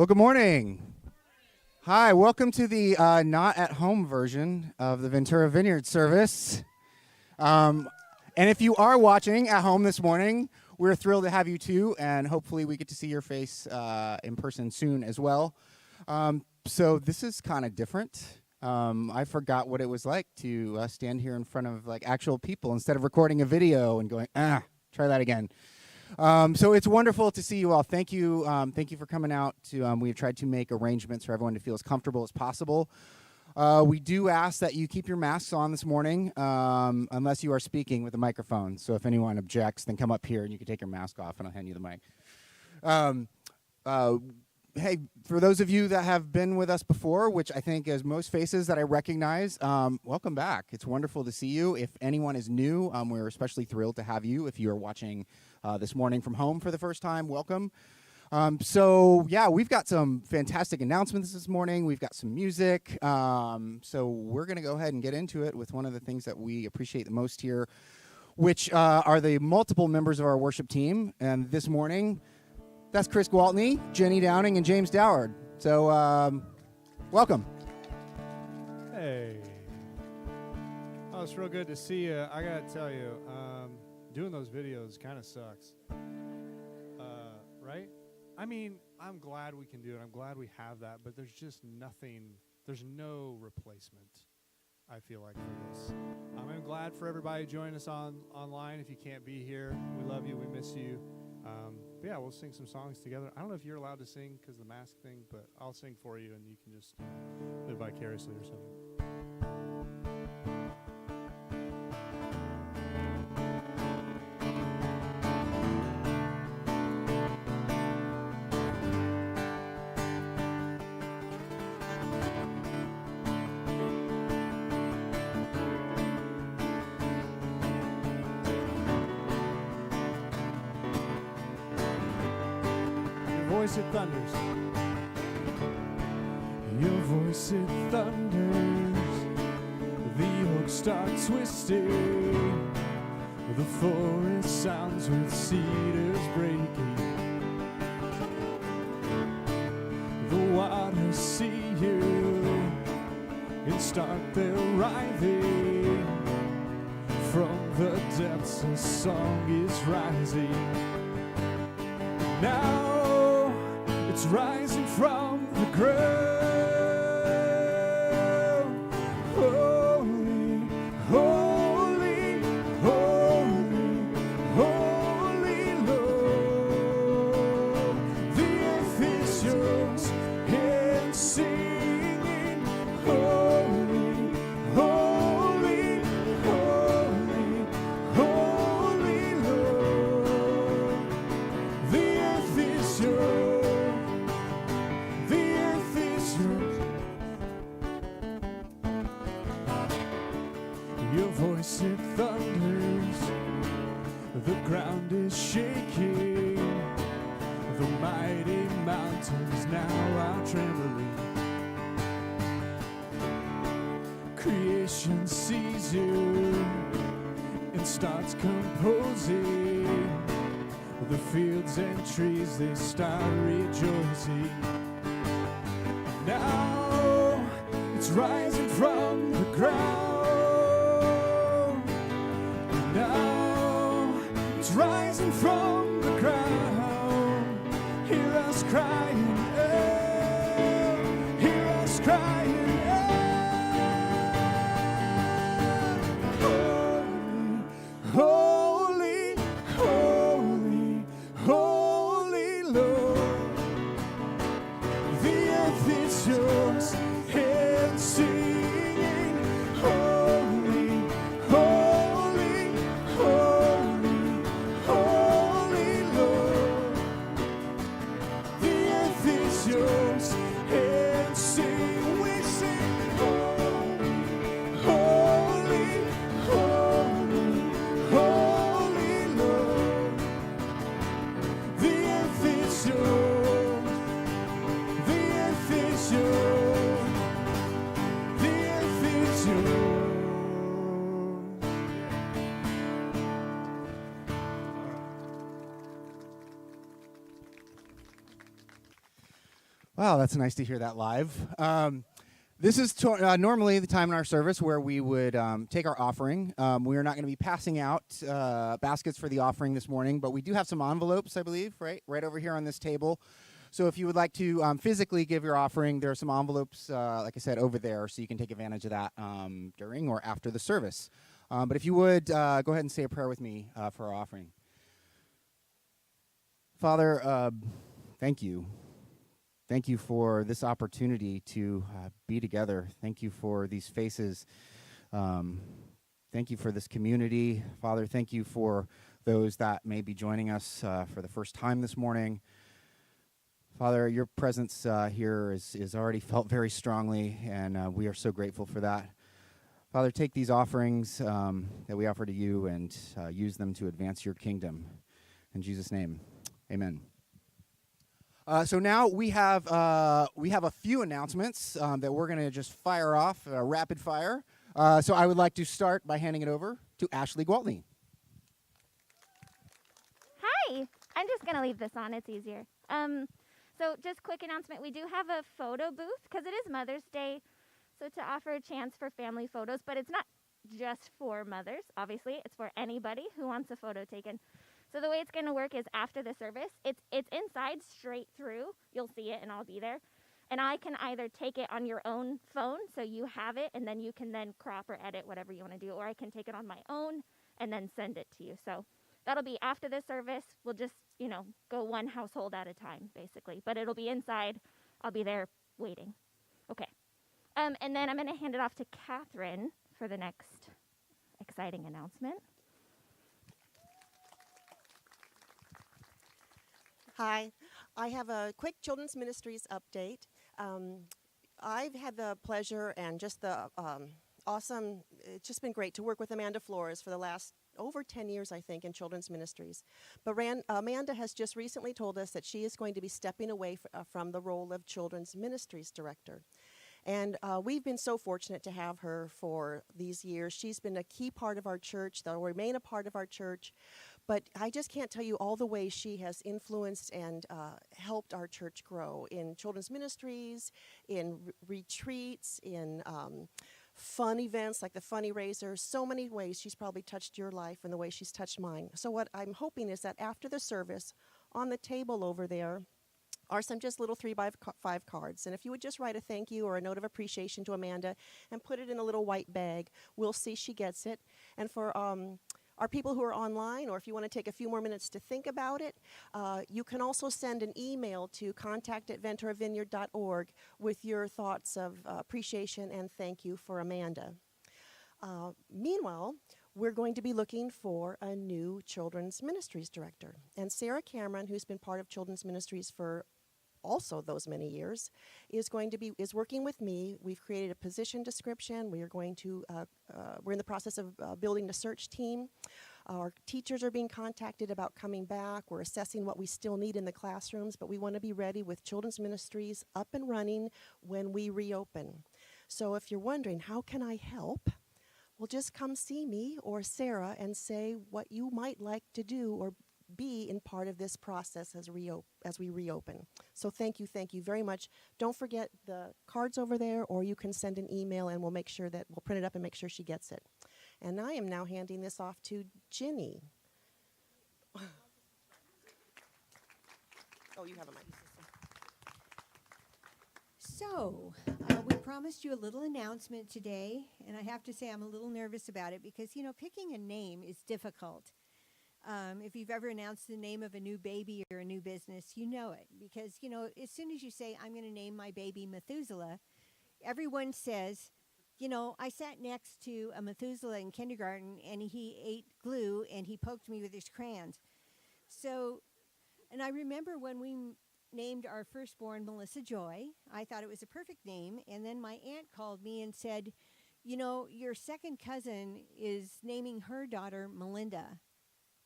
Well, good morning. Hi, welcome to the not at home version of the Ventura Vineyard service. And if you are watching at home this morning, we're thrilled to have you too, and hopefully we get to see your face in person soon as well. So this is kind of different. I forgot what it was like to stand here in front of like actual people instead of recording a video and going, try that again. So it's wonderful to see you all. Thank you for coming out. We've tried to make arrangements for everyone to feel as comfortable as possible. We do ask that you keep your masks on this morning, unless you are speaking with a microphone. So if anyone objects, then come up here and you can take your mask off and I'll hand you the mic. Hey, for those of you that have been with us before, which I think is most faces that I recognize, welcome back. It's wonderful to see you. If anyone is new, we're especially thrilled to have you. If you are watching this morning from home for the first time, welcome. So we've got some fantastic announcements this morning. We've got some music. So we're going to go ahead and get into it with one of the things that we appreciate the most here, which are the multiple members of our worship team. And this morning, that's Chris Gwaltney, Jenny Downing, and James Dorward. So welcome. Hey. Oh, it's real good to see you. I got to tell you, doing those videos kind of sucks. Right? I mean, I'm glad we can do it. I'm glad we have that, but there's just nothing, there's no replacement, I feel like, for this. I'm glad for everybody joining us online. If you can't be here, we love you. We miss you. But yeah, we'll sing some songs together. I don't know if you're allowed to sing because of the mask thing, but I'll sing for you, and you can just live vicariously or something. Voice it thunders. Your voice it thunders. The oak starts twisting. The forest sounds with cedars breaking. The waters see you and start their writhing. From the depths a song is rising. Now it's rising from the ground. Holy, holy, holy, holy Lord. The earth is yours and singing. Holy, holy, holy, holy Lord. The earth is yours. Your voice it thunders, the ground is shaking, the mighty mountains now are trembling. Creation sees you and starts composing, the fields and trees they start rejoicing. Now it's rising from the ground. Now it's rising from the ground. Hear us crying, hear us crying, holy, holy, holy Lord. The earth is yours and singing, holy, holy, holy, holy Lord. The earth is yours and sing, we sing, holy, holy, holy, holy Lord. The earth is yours. The earth is yours. The earth is yours. Wow, that's nice to hear that live. This is normally the time in our service where we would take our offering. We are not going to be passing out baskets for the offering this morning, but we do have some envelopes, I believe, right over here on this table. So if you would like to physically give your offering, there are some envelopes, like I said, over there, so you can take advantage of that during or after the service. But if you would, go ahead and say a prayer with me for our offering. Father, thank you. Thank you for this opportunity to be together. Thank you for these faces. Thank you for this community. Father, thank you for those that may be joining us for the first time this morning. Father, your presence here is already felt very strongly, and we are so grateful for that. Father, take these offerings that we offer to you and use them to advance your kingdom. In Jesus' name, amen. So now we have a few announcements that we're going to just fire off rapid fire. So I would like to start by handing it over to Ashley Gwaltney. Hi, I'm just going to leave this on. It's easier. So just quick announcement. We do have a photo booth because it is Mother's Day. So to offer a chance for family photos, but it's not just for mothers, obviously. It's for anybody who wants a photo taken. So the way it's going to work is after the service, it's inside straight through. You'll see it and I'll be there. And I can either take it on your own phone so you have it and then you can then crop or edit whatever you want to do, or I can take it on my own and then send it to you. So that'll be after the service. We'll just, go one household at a time basically, but it'll be inside. I'll be there waiting. Okay. And then I'm going to hand it off to Catherine for the next exciting announcement. Hi, I have a quick Children's Ministries update. I've had the pleasure and just the awesome, it's just been great to work with Amanda Flores for the last over 10 years, I think, in Children's Ministries. But Amanda has just recently told us that she is going to be stepping away from the role of Children's Ministries Director. And we've been so fortunate to have her for these years. She's been a key part of our church, that will remain a part of our church. But I just can't tell you all the ways she has influenced and helped our church grow in children's ministries, in retreats, in fun events like the Funny Raiser. So many ways she's probably touched your life and the way she's touched mine. So what I'm hoping is that after the service, on the table over there, are some just little 3x5 cards. And if you would just write a thank you or a note of appreciation to Amanda and put it in a little white bag, we'll see she gets it. And for our people who are online, or if you want to take a few more minutes to think about it, you can also send an email to contact@venturavineyard.org with your thoughts of appreciation and thank you for Amanda. Meanwhile, we're going to be looking for a new Children's Ministries Director. And Sarah Cameron, who's been part of Children's Ministries for also those many years, is working with me. We've created a position description. We're in the process of building a search team. Our teachers are being contacted about coming back. We're assessing what we still need in the classrooms, but we want to be ready with Children's Ministries up and running when we reopen. So if you're wondering, how can I help? Well, just come see me or Sarah and say what you might like to do or be in part of this process as we reopen. So thank you very much. Don't forget the cards over there, or you can send an email and we'll print it up and make sure she gets it. And I am now handing this off to Gini. Oh, you have a mic. So, we promised you a little announcement today, and I have to say I'm a little nervous about it because, picking a name is difficult. If you've ever announced the name of a new baby or a new business, you know it. Because, as soon as you say, I'm going to name my baby Methuselah, everyone says, I sat next to a Methuselah in kindergarten, and he ate glue, and he poked me with his crayons. So, and I remember when we named our firstborn Melissa Joy, I thought it was a perfect name. And then my aunt called me and said, your second cousin is naming her daughter Melinda.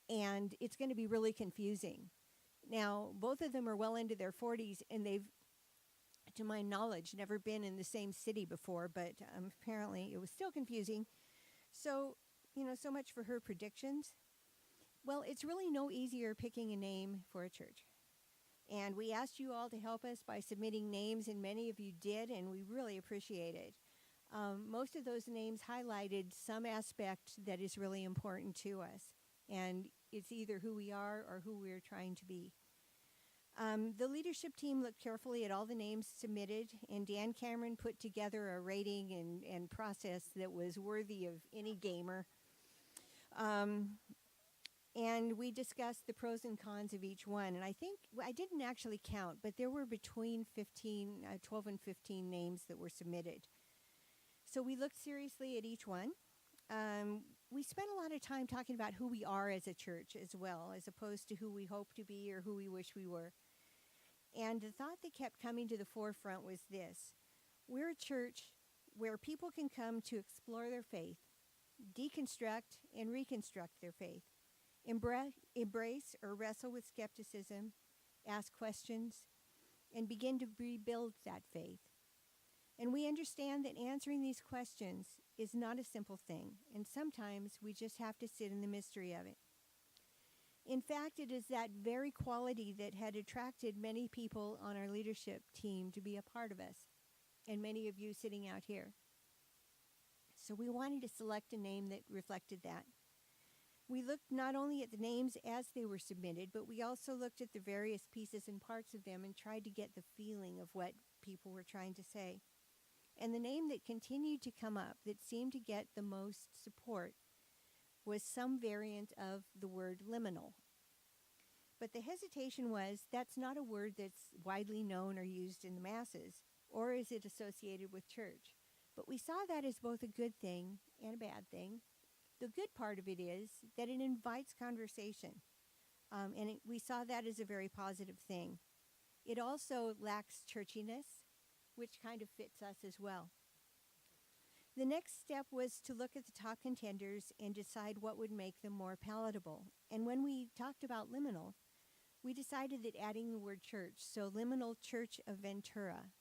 And it's going to be really confusing. Now, both of them are well into their 40s, and they've, to my knowledge, never been in the same city before, but apparently it was still confusing. So, so much for her predictions. Well, it's really no easier picking a name for a church. And we asked you all to help us by submitting names, and many of you did, and we really appreciate it. Most of those names highlighted some aspect that is really important to us, and it's either who we are or who we're trying to be. The leadership team looked carefully at all the names submitted, and Dan Cameron put together a rating and process that was worthy of any gamer. And we discussed the pros and cons of each one. And I think, I didn't actually count, but there were between 12 and 15 names that were submitted. So we looked seriously at each one. We spent a lot of time talking about who we are as a church as well, as opposed to who we hope to be or who we wish we were. And the thought that kept coming to the forefront was this: we're a church where people can come to explore their faith, deconstruct and reconstruct their faith, embrace or wrestle with skepticism, ask questions, and begin to rebuild that faith. And we understand that answering these questions is not a simple thing, and sometimes we just have to sit in the mystery of it. In fact, it is that very quality that had attracted many people on our leadership team to be a part of us, and many of you sitting out here. So we wanted to select a name that reflected that. We looked not only at the names as they were submitted, but we also looked at the various pieces and parts of them and tried to get the feeling of what people were trying to say. And the name that continued to come up, that seemed to get the most support, was some variant of the word liminal. But the hesitation was, that's not a word that's widely known or used in the masses, or is it associated with church? But we saw that as both a good thing and a bad thing. The good part of it is that it invites conversation, we saw that as a very positive thing. It also lacks churchiness, which kind of fits us as well. The next step was to look at the top contenders and decide what would make them more palatable. And when we talked about liminal, we decided that adding the word church, so Liminal Church of Ventura,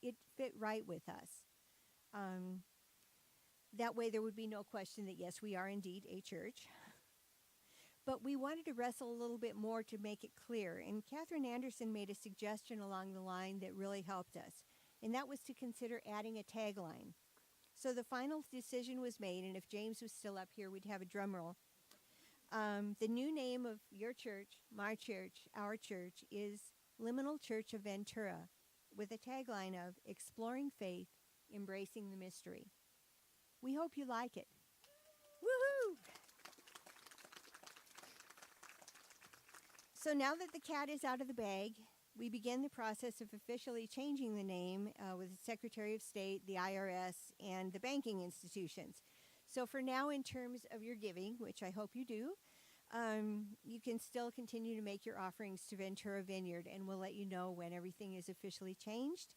it fit right with us. That way there would be no question that, yes, we are indeed a church. But we wanted to wrestle a little bit more to make it clear. And Catherine Anderson made a suggestion along the line that really helped us. And that was to consider adding a tagline. So the final decision was made, and if James was still up here, we'd have a drum roll. The new name of your church, my church, our church, is Liminal Church of Ventura, with a tagline of Exploring Faith, Embracing the Mystery. We hope you like it. Woohoo! So now that the cat is out of the bag, we begin the process of officially changing the name with the Secretary of State, the IRS, and the banking institutions. So for now, in terms of your giving, which I hope you do, you can still continue to make your offerings to Ventura Vineyard, and we'll let you know when everything is officially changed.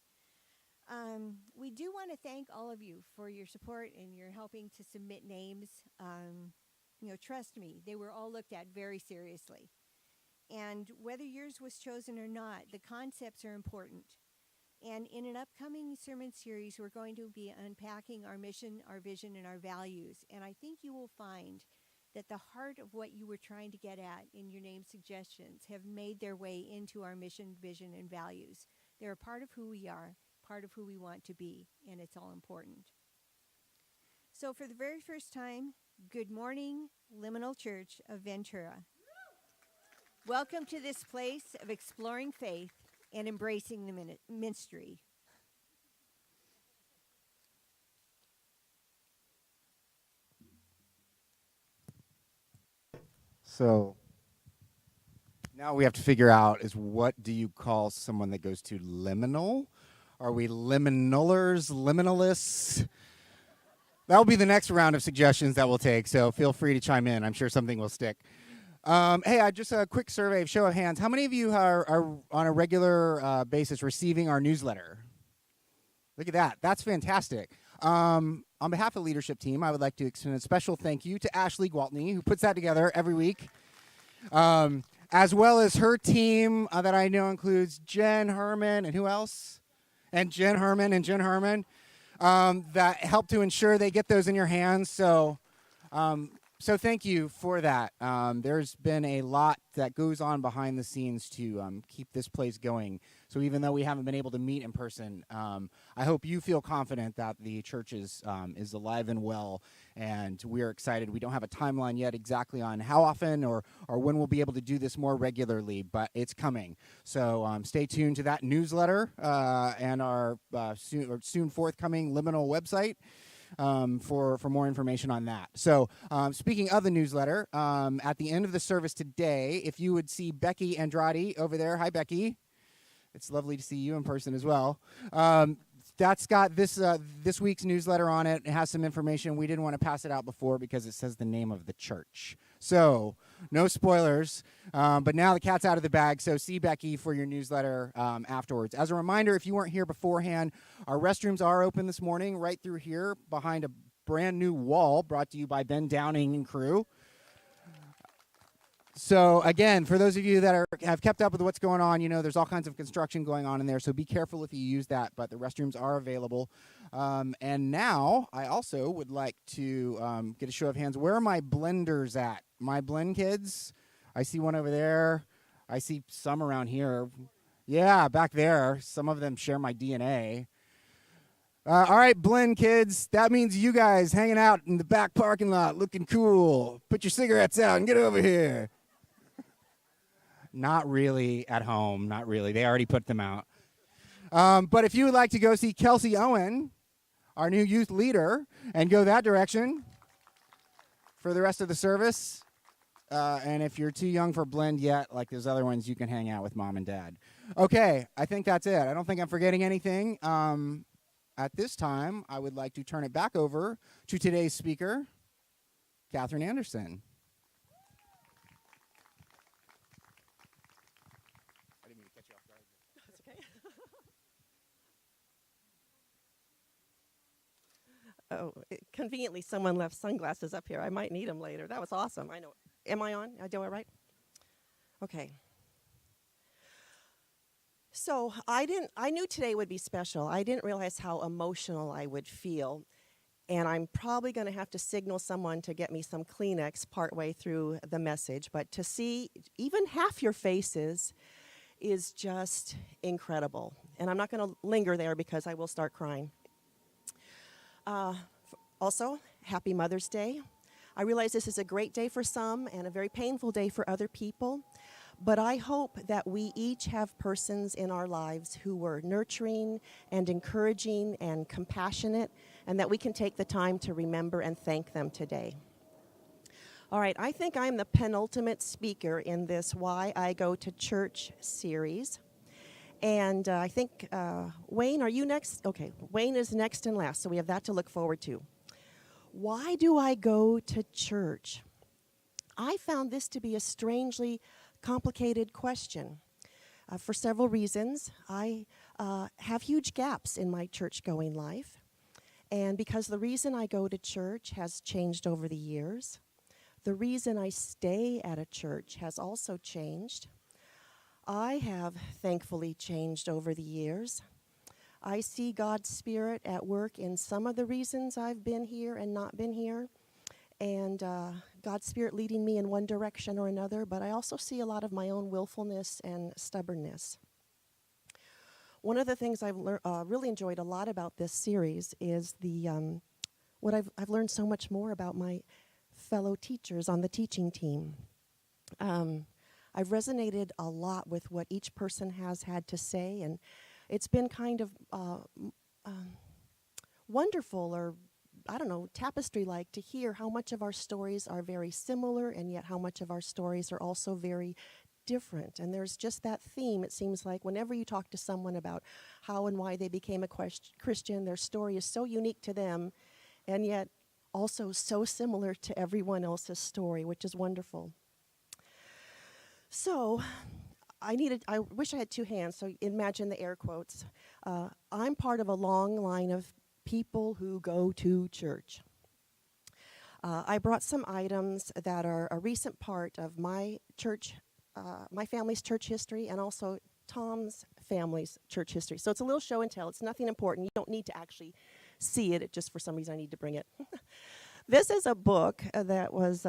We do want to thank all of you for your support and your helping to submit names. Trust me, they were all looked at very seriously. And whether yours was chosen or not, the concepts are important. And in an upcoming sermon series, we're going to be unpacking our mission, our vision, and our values. And I think you will find that the heart of what you were trying to get at in your name suggestions have made their way into our mission, vision, and values. They're a part of who we are, part of who we want to be, and it's all important. So for the very first time, good morning, Liminal Church of Ventura. Welcome to this place of exploring faith and embracing the mystery. So now we have to figure out is what do you call someone that goes to liminal? Are we liminalers, liminalists? That'll be the next round of suggestions that we'll take, so feel free to chime in. I'm sure something will stick. Hey, just a quick survey, show of hands. How many of you are on a regular basis receiving our newsletter? Look at that. That's fantastic. On behalf of the leadership team, I would like to extend a special thank you to Ashley Gwaltney, who puts that together every week, as well as her team that I know includes Jen Herman and who else? And Jen Herman that help to ensure they get those in your hands. So So thank you for that. There's been a lot that goes on behind the scenes to keep this place going. So even though we haven't been able to meet in person, I hope you feel confident that the church is alive and well, and we're excited. We don't have a timeline yet exactly on how often or when we'll be able to do this more regularly, but it's coming. So stay tuned to that newsletter and our soon forthcoming liminal website. For more information on that. So speaking of the newsletter, at the end of the service today, if you would see Becky Andrade over there. Hi, Becky. It's lovely to see you in person as well. That's got this week's newsletter on it. It has some information. We didn't want to pass it out before because it says the name of the church. So no spoilers, but now the cat's out of the bag, so see Becky for your newsletter afterwards. As a reminder, if you weren't here beforehand, our restrooms are open this morning right through here behind a brand new wall brought to you by Ben Downing and crew. So again, for those of you that have kept up with what's going on, you know there's all kinds of construction going on in there, so be careful if you use that, but the restrooms are available. And now I also would like to get a show of hands. Where are my blenders at? My blend kids? I see one over there. I see some around here. Yeah, back there. Some of them share my DNA. All right, blend kids. That means you guys hanging out in the back parking lot looking cool. Put your cigarettes out and get over here. Not really at home. Not really. They already put them out. But if you would like to go see Kelsey Owen, our new youth leader, and go that direction for the rest of the service, and if you're too young for blend yet, like those other ones, you can hang out with mom and dad. Okay, I think that's it. I don't think I'm forgetting anything. At this time, I would like to turn it back over to today's speaker, Catherine Anderson. Oh, conveniently, someone left sunglasses up here. I might need them later. That was awesome. I know. Am I on? I do it right? Okay. So I knew today would be special. I didn't realize how emotional I would feel. And I'm probably going to have to signal someone to get me some Kleenex partway through the message. But to see even half your faces is just incredible. And I'm not going to linger there because I will start crying. Also, happy Mother's Day. I realize this is a great day for some and a very painful day for other people, but I hope that we each have persons in our lives who were nurturing and encouraging and compassionate, and that we can take the time to remember and thank them today. All right, I think I'm the penultimate speaker in this Why I Go to Church series. And I think, Wayne, are you next? Okay, Wayne is next and last, so we have that to look forward to. Why do I go to church? I found this to be a strangely complicated question for several reasons. I have huge gaps in my church-going life, and because the reason I go to church has changed over the years, the reason I stay at a church has also changed. I have thankfully changed over the years. I see God's Spirit at work in some of the reasons I've been here and not been here, and God's Spirit leading me in one direction or another, but I also see a lot of my own willfulness and stubbornness. One of the things I've really enjoyed a lot about this series is what I've learned so much more about my fellow teachers on the teaching team. I've resonated a lot with what each person has had to say, and it's been kind of wonderful, or I don't know, tapestry-like to hear how much of our stories are very similar and yet how much of our stories are also very different. And there's just that theme, it seems like, whenever you talk to someone about how and why they became a Christian, their story is so unique to them and yet also so similar to everyone else's story, which is wonderful. So, I wish I had two hands, so imagine the air quotes. I'm part of a long line of people who go to church. I brought some items that are a recent part of my church, my family's church history, and also Tom's family's church history. So it's a little show and tell. It's nothing important. You don't need to actually see it. It just, for some reason, I need to bring it. This is a book that was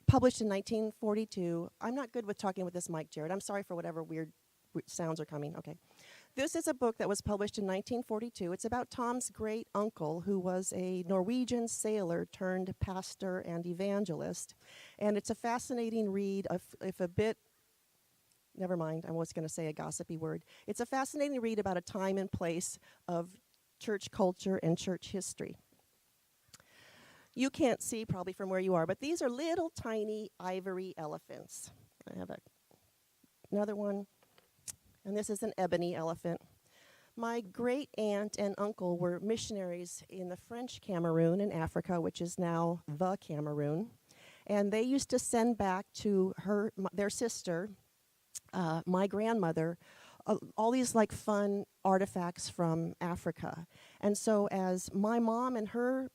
published in 1942. I'm not good with talking with this mic, Jared. I'm sorry for whatever weird sounds are coming. Okay. This is a book that was published in 1942. It's about Tom's great uncle, who was a Norwegian sailor turned pastor and evangelist. And it's a fascinating read, if a bit, never mind, I was going to say a gossipy word. It's a fascinating read about a time and place of church culture and church history. You can't see probably from where you are, but these are little tiny ivory elephants. I have another one. And this is an ebony elephant. My great aunt and uncle were missionaries in the French Cameroon in Africa, which is now the Cameroon. And they used to send back to their sister, my grandmother, all these like fun artifacts from Africa. And so as my mom and her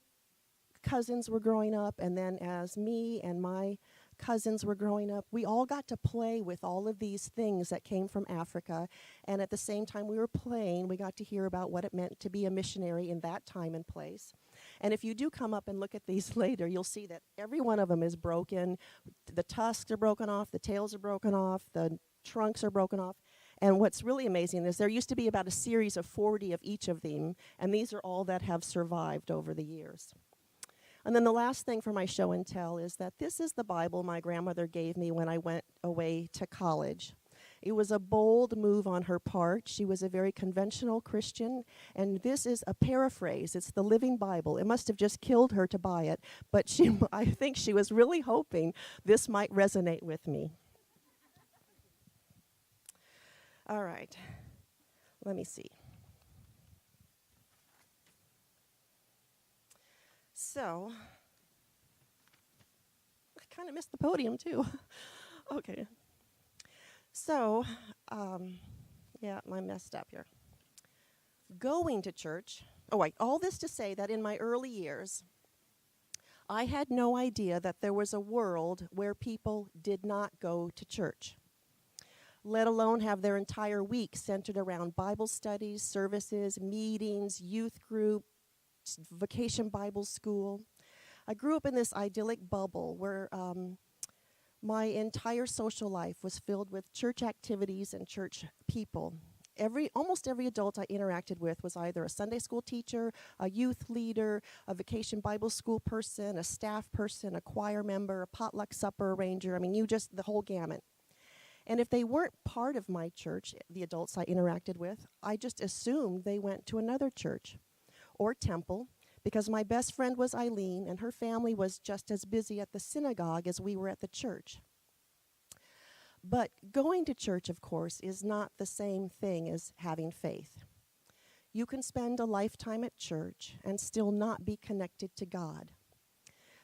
cousins were growing up, and then as me and my cousins were growing up, we all got to play with all of these things that came from Africa. And at the same time we were playing, we got to hear about what it meant to be a missionary in that time and place. And if you do come up and look at these later, you'll see that every one of them is broken. The tusks are broken off, the tails are broken off, the trunks are broken off. And what's really amazing is there used to be about a series of 40 of each of them, and these are all that have survived over the years. And then the last thing for my show and tell is that this is the Bible my grandmother gave me when I went away to college. It was a bold move on her part. She was a very conventional Christian, and this is a paraphrase. It's the Living Bible. It must have just killed her to buy it, but I think she was really hoping this might resonate with me. All right, let me see. So, I kind of missed the podium too. Okay. So, yeah, I messed up here. Going to church. Oh, wait, all this to say that in my early years, I had no idea that there was a world where people did not go to church, let alone have their entire week centered around Bible studies, services, meetings, youth group, vacation Bible school. I grew up in this idyllic bubble where my entire social life was filled with church activities and church people. Almost every adult I interacted with was either a Sunday school teacher, a youth leader, a vacation Bible school person, a staff person, a choir member, a potluck supper arranger. I mean, the whole gamut. And if they weren't part of my church, the adults I interacted with, I just assumed they went to another church or temple, because my best friend was Eileen, and her family was just as busy at the synagogue as we were at the church. But going to church, of course, is not the same thing as having faith. You can spend a lifetime at church and still not be connected to God.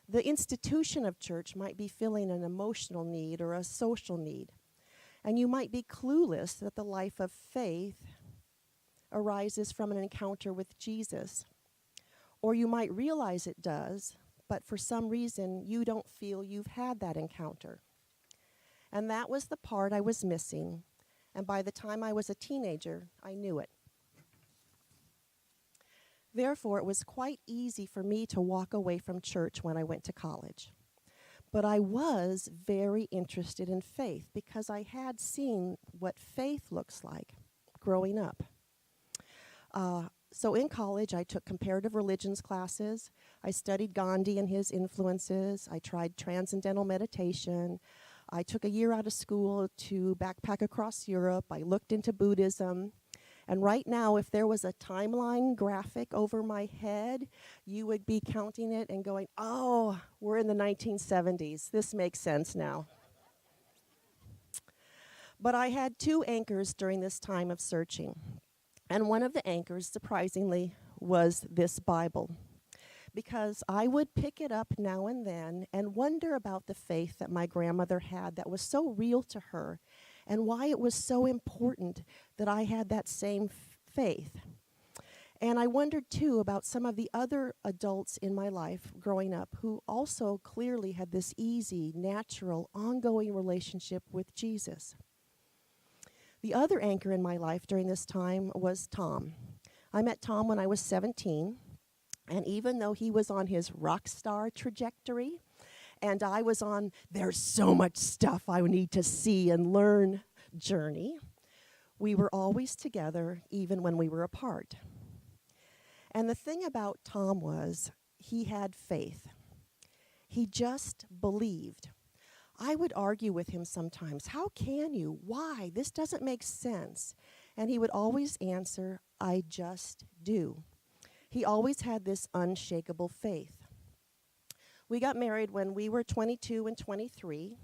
The institution of church might be filling an emotional need or a social need, and you might be clueless that the life of faith arises from an encounter with Jesus. Or you might realize it does, but for some reason you don't feel you've had that encounter. And that was the part I was missing, and by the time I was a teenager, I knew it. Therefore, it was quite easy for me to walk away from church when I went to college. But I was very interested in faith because I had seen what faith looks like growing up. So in college, I took comparative religions classes. I studied Gandhi and his influences. I tried transcendental meditation. I took a year out of school to backpack across Europe. I looked into Buddhism. And right now, if there was a timeline graphic over my head, you would be counting it and going, oh, we're in the 1970s. This makes sense now. But I had two anchors during this time of searching. And one of the anchors, surprisingly, was this Bible. Because I would pick it up now and then and wonder about the faith that my grandmother had that was so real to her, and why it was so important that I had that same faith. And I wondered, too, about some of the other adults in my life growing up who also clearly had this easy, natural, ongoing relationship with Jesus. The other anchor in my life during this time was Tom. I met Tom when I was 17. And even though he was on his rock star trajectory, and I was on there's so much stuff I need to see and learn journey, we were always together even when we were apart. And the thing about Tom was he had faith. He just believed. I would argue with him sometimes, how can you? Why? This doesn't make sense. And he would always answer, I just do. He always had this unshakable faith. We got married when we were 22 and 23.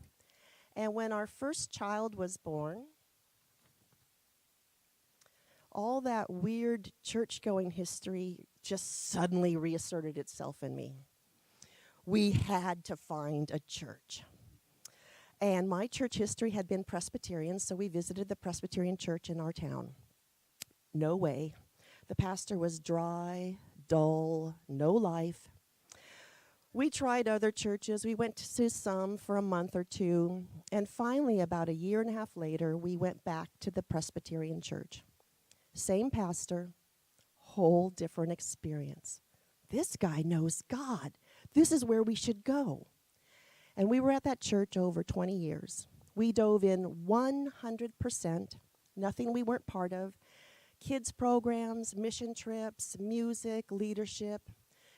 And when our first child was born, all that weird church-going history just suddenly reasserted itself in me. We had to find a church. And my church history had been Presbyterian, so we visited the Presbyterian church in our town. No way. The pastor was dry, dull, no life. We tried other churches. We went to some for a month or two. And finally, about a year and a half later, we went back to the Presbyterian church. Same pastor, whole different experience. This guy knows God. This is where we should go. And we were at that church over 20 years. We dove in 100%, nothing we weren't part of. Kids programs, mission trips, music, leadership.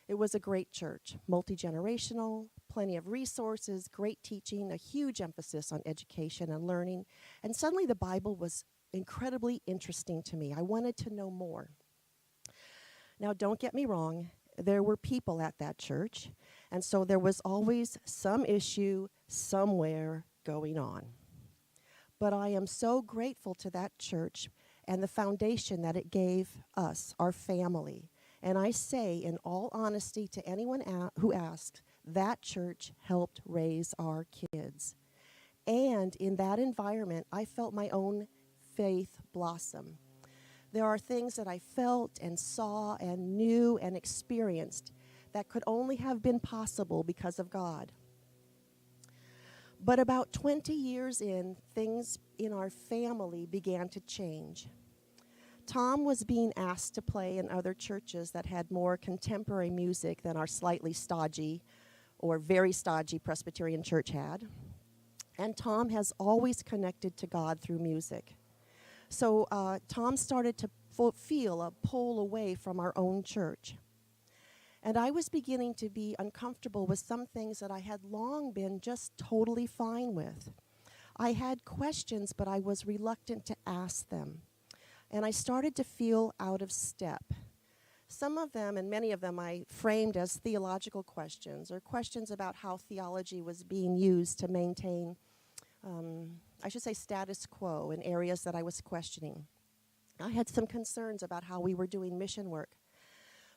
It was a great church, multi-generational, plenty of resources, great teaching, a huge emphasis on education and learning. And suddenly the Bible was incredibly interesting to me. I wanted to know more. Now, don't get me wrong. There were people at that church, and so there was always some issue somewhere going on. But I am so grateful to that church and the foundation that it gave us, our family. And I say, in all honesty, to anyone who asks, that church helped raise our kids. And in that environment, I felt my own faith blossom. There are things that I felt and saw and knew and experienced that could only have been possible because of God. But about 20 years in, things in our family began to change. Tom was being asked to play in other churches that had more contemporary music than our slightly stodgy or very stodgy Presbyterian church had. And Tom has always connected to God through music. So Tom started to feel a pull away from our own church. And I was beginning to be uncomfortable with some things that I had long been just totally fine with. I had questions, but I was reluctant to ask them. And I started to feel out of step. Some of them, and many of them, I framed as theological questions, or questions about how theology was being used to maintain status quo in areas that I was questioning. I had some concerns about how we were doing mission work.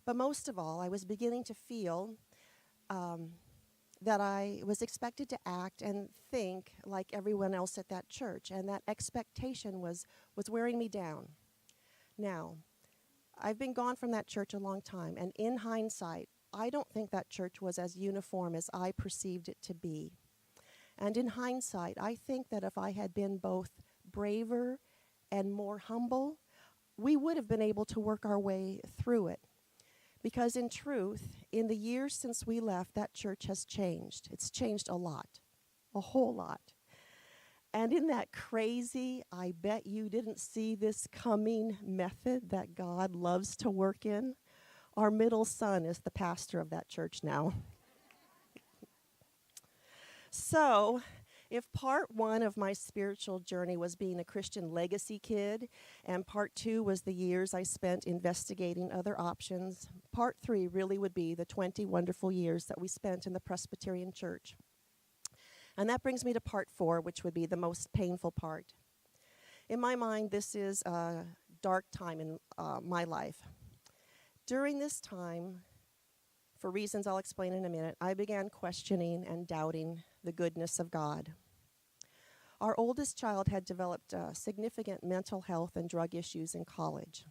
But most of all, I was beginning to feel that I was expected to act and think like everyone else at that church, and that expectation was wearing me down. Now, I've been gone from that church a long time, and in hindsight, I don't think that church was as uniform as I perceived it to be. And in hindsight, I think that if I had been both braver and more humble, we would have been able to work our way through it. Because in truth, in the years since we left, that church has changed. It's changed a lot, a whole lot. And in that crazy, I bet you didn't see this coming method that God loves to work in, our middle son is the pastor of that church now. So, if part one of my spiritual journey was being a Christian legacy kid, and part two was the years I spent investigating other options, part three really would be the 20 wonderful years that we spent in the Presbyterian church. And that brings me to part four, which would be the most painful part. In my mind, this is a dark time in my life. During this time, for reasons I'll explain in a minute, I began questioning and doubting the goodness of God. Our oldest child had developed significant mental health and drug issues in college.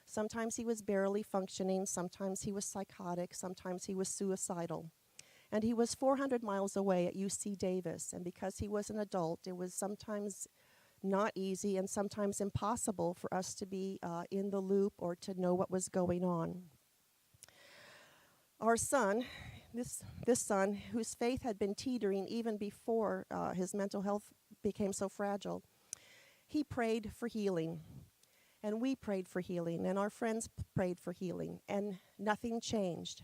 Sometimes he was barely functioning, sometimes he was psychotic, sometimes he was suicidal. And he was 400 miles away at UC Davis, and because he was an adult, it was sometimes not easy and sometimes impossible for us to be in the loop or to know what was going on. Our son, this son, whose faith had been teetering even before his mental health became so fragile, he prayed for healing. And we prayed for healing, and our friends prayed for healing, and nothing changed.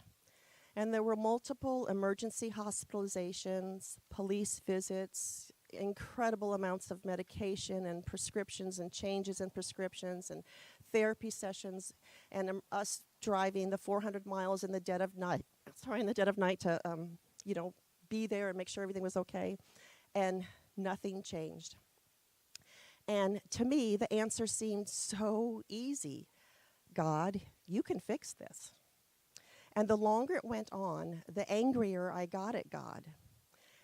And there were multiple emergency hospitalizations, police visits, incredible amounts of medication and prescriptions and changes in prescriptions and therapy sessions, and us driving the 400 miles in the dead of night, to, be there and make sure everything was okay. And nothing changed. And to me, the answer seemed so easy. God, you can fix this. And the longer it went on, the angrier I got at God.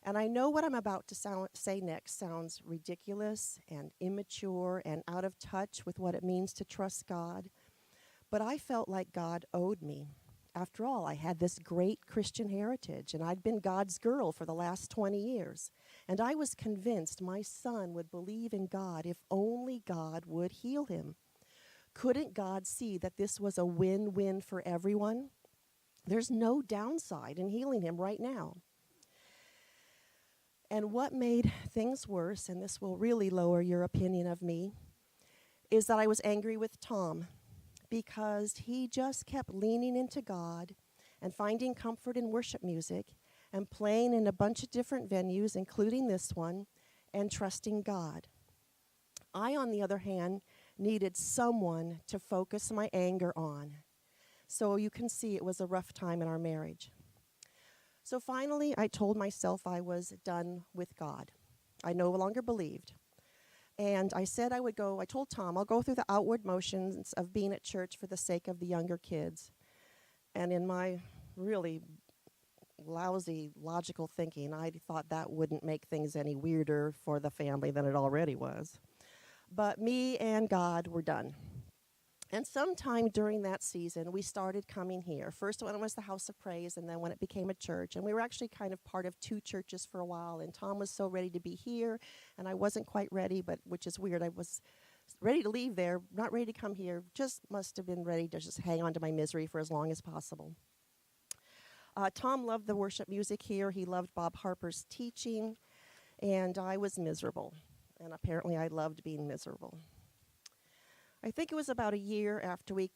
And I know what I'm about to say next sounds ridiculous and immature and out of touch with what it means to trust God. But I felt like God owed me. After all, I had this great Christian heritage, and I'd been God's girl for the last 20 years. And I was convinced my son would believe in God if only God would heal him. Couldn't God see that this was a win-win for everyone? There's no downside in healing him right now. And what made things worse, and this will really lower your opinion of me, is that I was angry with Tom because he just kept leaning into God and finding comfort in worship music and playing in a bunch of different venues, including this one, and trusting God. I, on the other hand, needed someone to focus my anger on. So you can see it was a rough time in our marriage. So finally, I told myself I was done with God. I no longer believed. And I said I told Tom, I'll go through the outward motions of being at church for the sake of the younger kids. And in my really lousy logical thinking, I thought that wouldn't make things any weirder for the family than it already was. But me and God were done. And sometime during that season, we started coming here. First when it was the House of Praise, and then when it became a church. And we were actually kind of part of two churches for a while. And Tom was so ready to be here, and I wasn't quite ready, which is weird. I was ready to leave there, not ready to come here. Just must have been ready to just hang on to my misery for as long as possible. Tom loved the worship music here. He loved Bob Harper's teaching, and I was miserable. And apparently I loved being miserable. I think it was about a year after we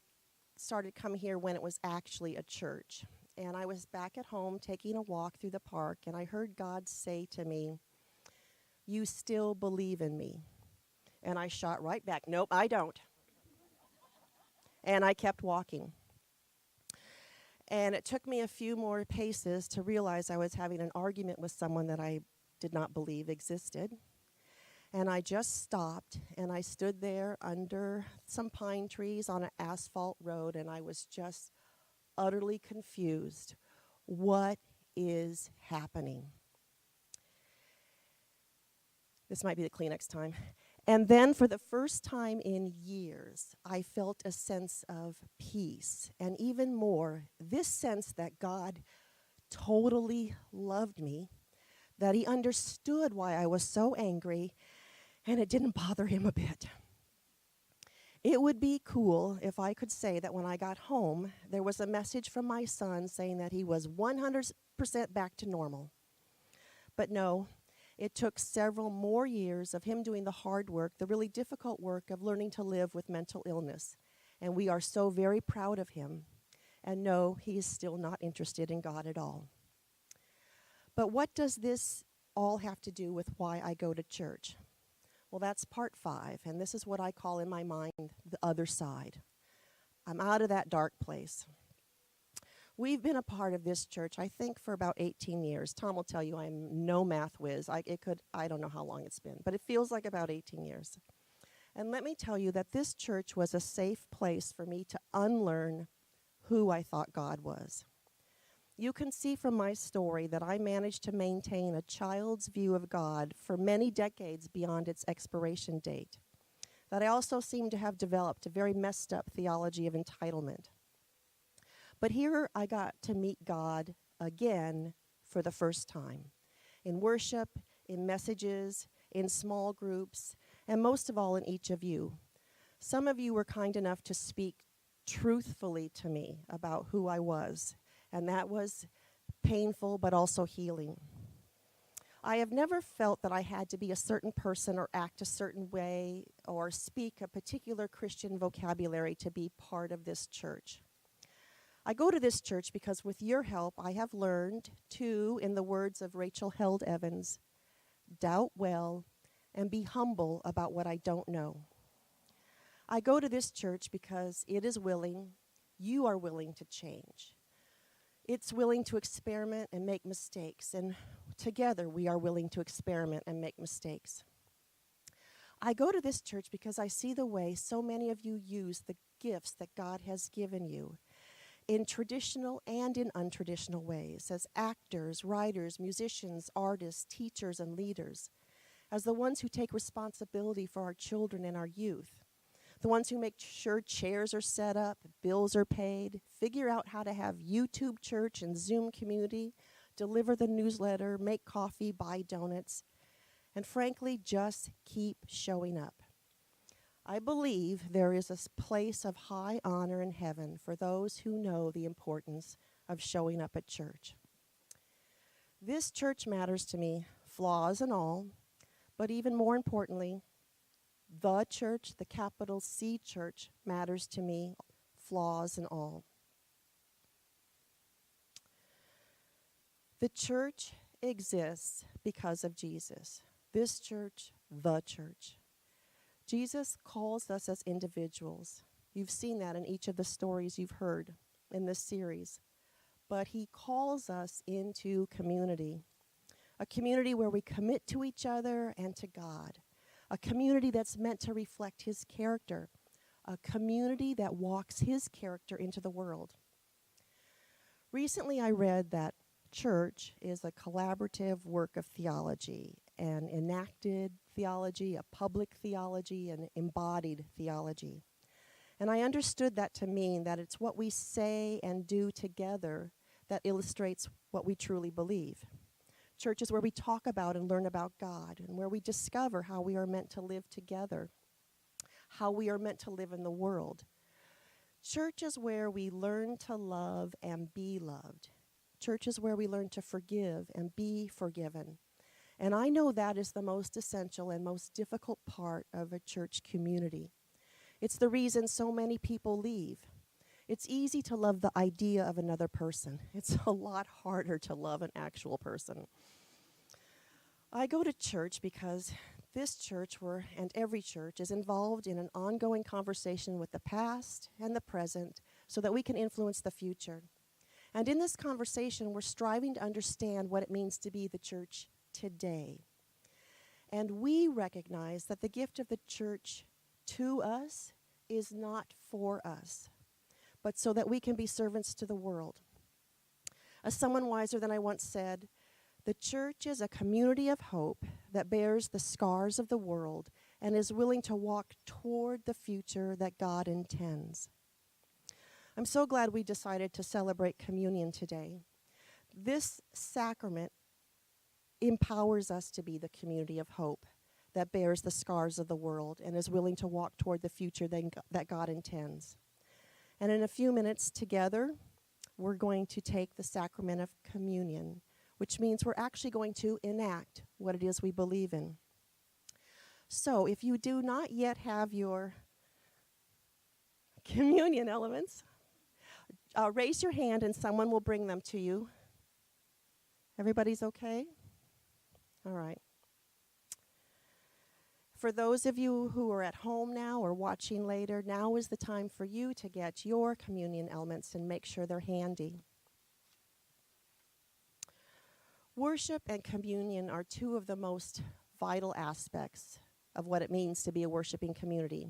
started coming here when it was actually a church. And I was back at home taking a walk through the park, and I heard God say to me, "You still believe in me?" And I shot right back, "Nope, I don't." And I kept walking. And it took me a few more paces to realize I was having an argument with someone that I did not believe existed. And I just stopped, and I stood there under some pine trees on an asphalt road, and I was just utterly confused. What is happening? This might be the Kleenex time. And then for the first time in years, I felt a sense of peace, and even more, this sense that God totally loved me, that he understood why I was so angry, and it didn't bother him a bit. It would be cool if I could say that when I got home, there was a message from my son saying that he was 100% back to normal. But no, it took several more years of him doing the hard work, the really difficult work of learning to live with mental illness. And we are so very proud of him. And no, he is still not interested in God at all. But what does this all have to do with why I go to church? Well, that's part 5, and this is what I call in my mind the other side. I'm out of that dark place. We've been a part of this church, I think, for about 18 years. Tom will tell you I'm no math whiz. I don't know how long it's been, but it feels like about 18 years. And let me tell you that this church was a safe place for me to unlearn who I thought God was. You can see from my story that I managed to maintain a child's view of God for many decades beyond its expiration date. That I also seem to have developed a very messed up theology of entitlement. But here I got to meet God again for the first time. In worship, in messages, in small groups, and most of all in each of you. Some of you were kind enough to speak truthfully to me about who I was and that was painful but also healing. I have never felt that I had to be a certain person or act a certain way or speak a particular Christian vocabulary to be part of this church. I go to this church because with your help, I have learned to, in the words of Rachel Held Evans, doubt well and be humble about what I don't know. I go to this church because it is willing, you are willing to change. It's willing to experiment and make mistakes, and together we are willing to experiment and make mistakes. I go to this church because I see the way so many of you use the gifts that God has given you in traditional and in untraditional ways, as actors, writers, musicians, artists, teachers, and leaders, as the ones who take responsibility for our children and our youth, the ones who make sure chairs are set up, bills are paid, figure out how to have YouTube church and Zoom community, deliver the newsletter, make coffee, buy donuts, and frankly, just keep showing up. I believe there is a place of high honor in heaven for those who know the importance of showing up at church. This church matters to me, flaws and all, but even more importantly, the church, the capital C church, matters to me, flaws and all. The church exists because of Jesus. This church, the church. Jesus calls us as individuals. You've seen that in each of the stories you've heard in this series. But he calls us into community, a community where we commit to each other and to God, a community that's meant to reflect his character, a community that walks his character into the world. Recently I read that church is a collaborative work of theology, an enacted theology, a public theology, an embodied theology. And I understood that to mean that it's what we say and do together that illustrates what we truly believe. Church is where we talk about and learn about God, and where we discover how we are meant to live together, how we are meant to live in the world. Church is where we learn to love and be loved. Church is where we learn to forgive and be forgiven. And I know that is the most essential and most difficult part of a church community. It's the reason so many people leave. It's easy to love the idea of another person. It's a lot harder to love an actual person. I go to church because this church, and every church, is involved in an ongoing conversation with the past and the present so that we can influence the future. And in this conversation, we're striving to understand what it means to be the church today. And we recognize that the gift of the church to us is not for us, but so that we can be servants to the world. As someone wiser than I once said, the church is a community of hope that bears the scars of the world and is willing to walk toward the future that God intends. I'm so glad we decided to celebrate communion today. This sacrament empowers us to be the community of hope that bears the scars of the world and is willing to walk toward the future that God intends. And in a few minutes together, we're going to take the sacrament of communion, which means we're actually going to enact what it is we believe in. So if you do not yet have your communion elements, raise your hand and someone will bring them to you. Everybody's okay? All right. For those of you who are at home now or watching later, now is the time for you to get your communion elements and make sure they're handy. Worship and communion are two of the most vital aspects of what it means to be a worshiping community.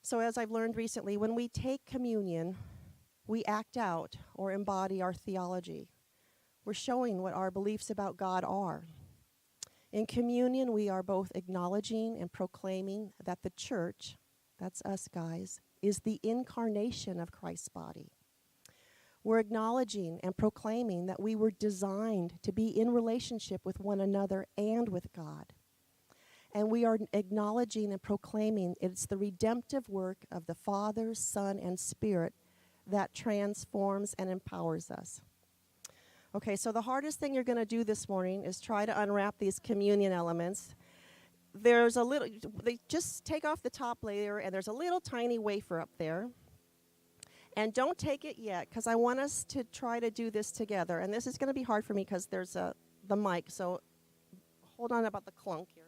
So as I've learned recently, when we take communion, we act out or embody our theology. We're showing what our beliefs about God are. In communion, we are both acknowledging and proclaiming that the church, that's us guys, is the incarnation of Christ's body. We're acknowledging and proclaiming that we were designed to be in relationship with one another and with God. And we are acknowledging and proclaiming it's the redemptive work of the Father, Son, and Spirit that transforms and empowers us. Okay, so the hardest thing you're going to do this morning is try to unwrap these communion elements. There's a little, they just take off the top layer, and there's a little tiny wafer up there. And don't take it yet, because I want us to try to do this together. And this is going to be hard for me because there's the mic, so hold on about the clunk here.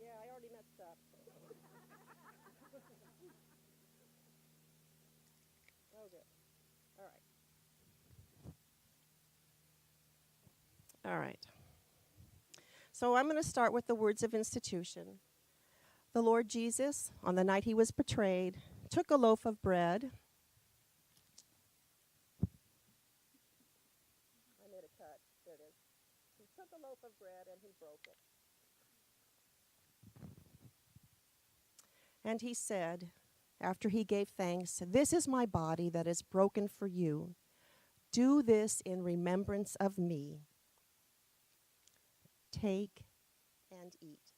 Yeah, I already messed up. Oh, good. All right. All right. So I'm going to start with the words of institution. The Lord Jesus, on the night he was betrayed, took a loaf of bread. I made a cut. There it is. He took a loaf of bread and he broke it. And he said, after he gave thanks, "This is my body that is broken for you. Do this in remembrance of me. Take and eat."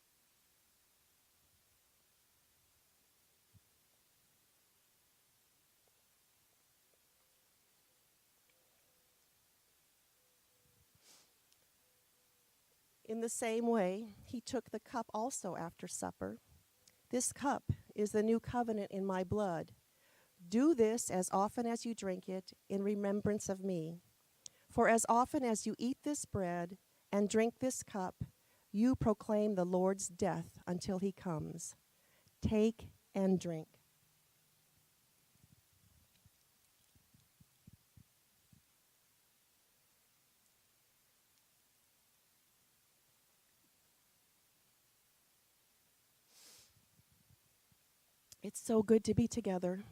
In the same way, he took the cup also after supper. "This cup is the new covenant in my blood. Do this as often as you drink it in remembrance of me. For as often as you eat this bread and drink this cup, you proclaim the Lord's death until he comes. Take and drink." It's so good to be together.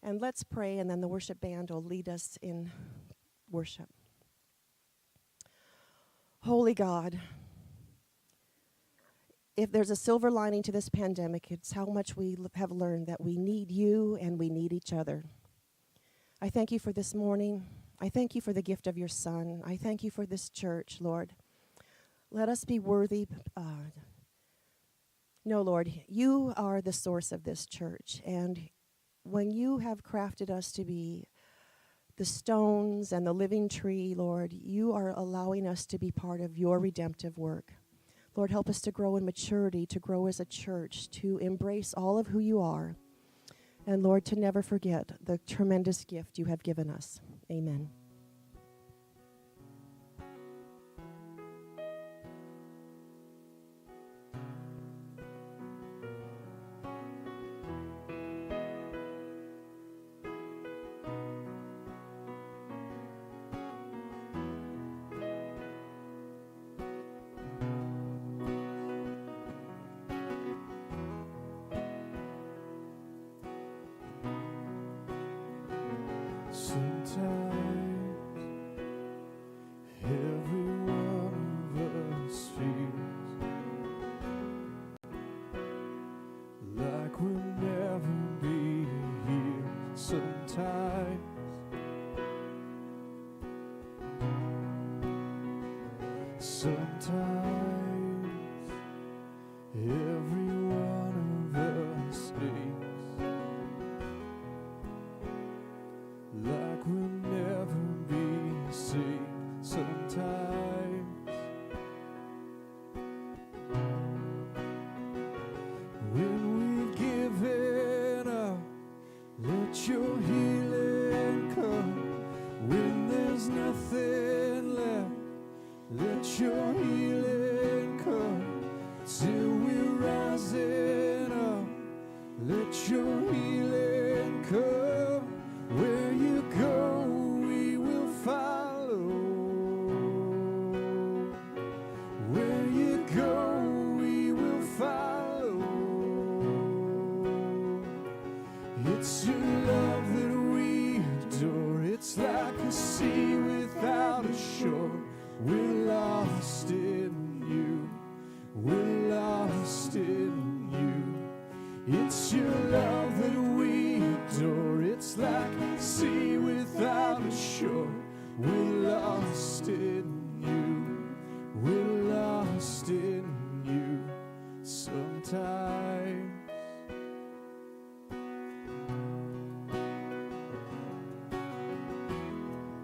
And let's pray, and then the worship band will lead us in worship. Holy God, if there's a silver lining to this pandemic, it's how much we have learned that we need you and we need each other. I thank you for this morning. I thank you for the gift of your Son. I thank you for this church, Lord. Let us be worthy. No, Lord, you are the source of this church. And when you have crafted us to be the stones and the living tree, Lord, you are allowing us to be part of your redemptive work. Lord, help us to grow in maturity, to grow as a church, to embrace all of who you are. And Lord, to never forget the tremendous gift you have given us. Amen. Sometimes every one of us feels like we'll never be healed. Sometimes every one of us feels like we'll never be saved. Sometimes when we've given up, let your healing come. When there's nothing left, let your healing come. Till we're rising up, let your healing